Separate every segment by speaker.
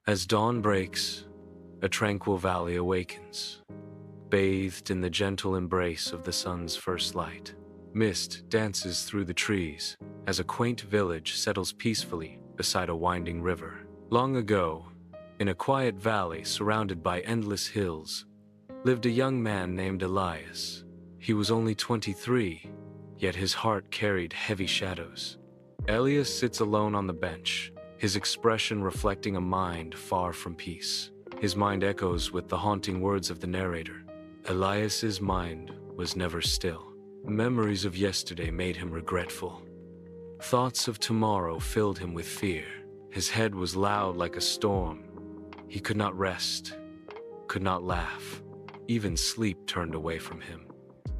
Speaker 1: As dawn breaks, a tranquil valley awakens, bathed in the gentle embrace of the sun's first light. Mist dances through the trees as a quaint village settles peacefully beside a winding river. Long ago, in a quiet valley surrounded by endless hills, lived a young man named Elias. He was only 23, yet his heart carried heavy shadows. Elias sits alone on the bench, his expression reflecting a mind far from peace. His mind echoes with the haunting words of the narrator. Elias's mind was never still. Memories of yesterday made him regretful. Thoughts of tomorrow filled him with fear. His head was loud like a storm. He could not rest, could not laugh. Even sleep turned away from him.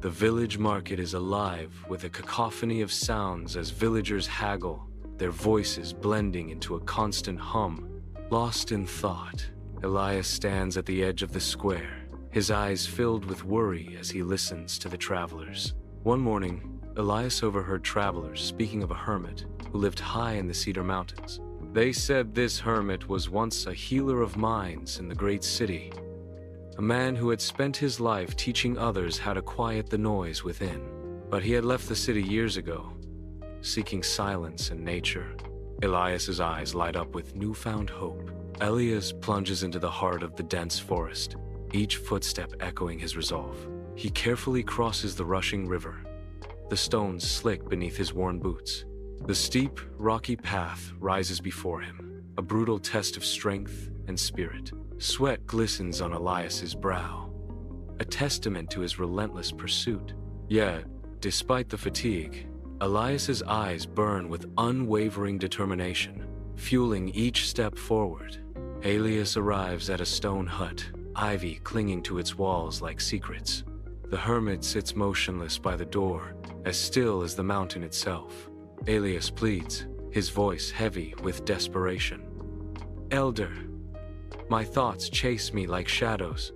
Speaker 1: The village market is alive with a cacophony of sounds as villagers haggle, their voices blending into a constant hum. Lost in thought, Elias stands at the edge of the square, his eyes filled with worry as he listens to the travelers. One morning, Elias overheard travelers speaking of a hermit who lived high in the Cedar Mountains. They said this hermit was once a healer of minds in the great city, a man who had spent his life teaching others how to quiet the noise within. But he had left the city years ago, seeking silence and nature. Elias's eyes light up with newfound hope. Elias plunges into the heart of the dense forest, each footstep echoing his resolve. He carefully crosses the rushing river, the stones slick beneath his worn boots. The steep, rocky path rises before him, a brutal test of strength and spirit. Sweat glistens on Elias's brow, a testament to his relentless pursuit. Yet, despite the fatigue, Elias's eyes burn with unwavering determination, fueling each step forward. Elias arrives at a stone hut, ivy clinging to its walls like secrets. The hermit sits motionless by the door, as still as the mountain itself. Elias pleads, his voice heavy with desperation. "Elder, my thoughts chase me like shadows.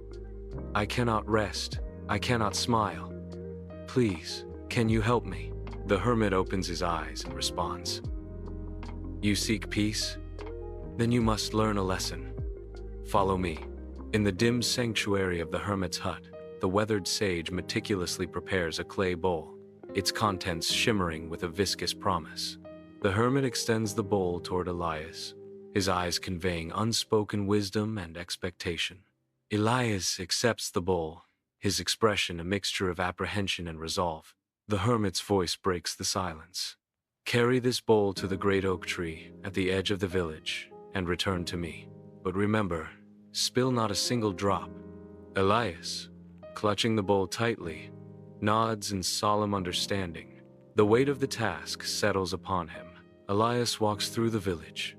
Speaker 1: I cannot rest. I cannot smile. Please, can you help me?" The hermit opens his eyes and responds. "You seek peace? Then you must learn a lesson. Follow me." In the dim sanctuary of the hermit's hut, the weathered sage meticulously prepares a clay bowl, its contents shimmering with a viscous promise. The hermit extends the bowl toward Elias, his eyes conveying unspoken wisdom and expectation. Elias accepts the bowl, his expression a mixture of apprehension and resolve. The hermit's voice breaks the silence. "Carry this bowl to the great oak tree at the edge of the village and return to me. But remember, spill not a single drop." Elias, clutching the bowl tightly, nods in solemn understanding. The weight of the task settles upon him. Elias walks through the village,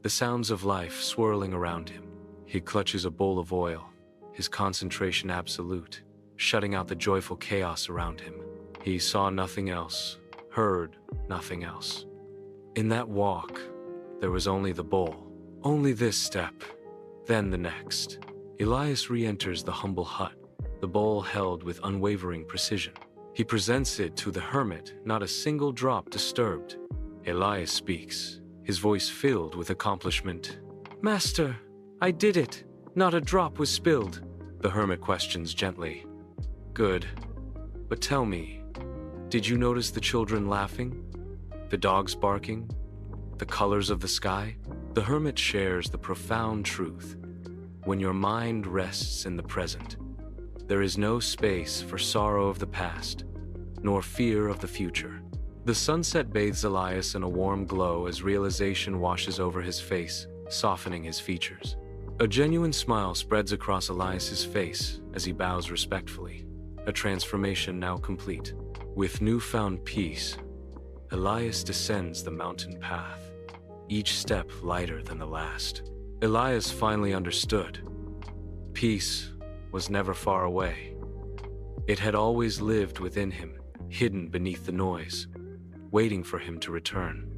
Speaker 1: the sounds of life swirling around him. He clutches a bowl of oil, his concentration absolute, shutting out the joyful chaos around him. He saw nothing else, heard nothing else. In that walk, there was only the bowl, only this step, then the next. Elias re-enters the humble hut, the bowl held with unwavering precision. He presents it to the hermit, not a single drop disturbed. Elias speaks, his voice filled with accomplishment. "Master, I did it. Not a drop was spilled." The hermit questions gently. "Good. But tell me, did you notice the children laughing? The dogs barking? The colors of the sky?" The hermit shares the profound truth. When your mind rests in the present, there is no space for sorrow of the past, nor fear of the future. The sunset bathes Elias in a warm glow as realization washes over his face, softening his features. A genuine smile spreads across Elias's face as he bows respectfully, a transformation now complete. With newfound peace, Elias descends the mountain path, each step lighter than the last. Elias finally understood. Peace was never far away. It had always lived within him, hidden beneath the noise, waiting for him to return.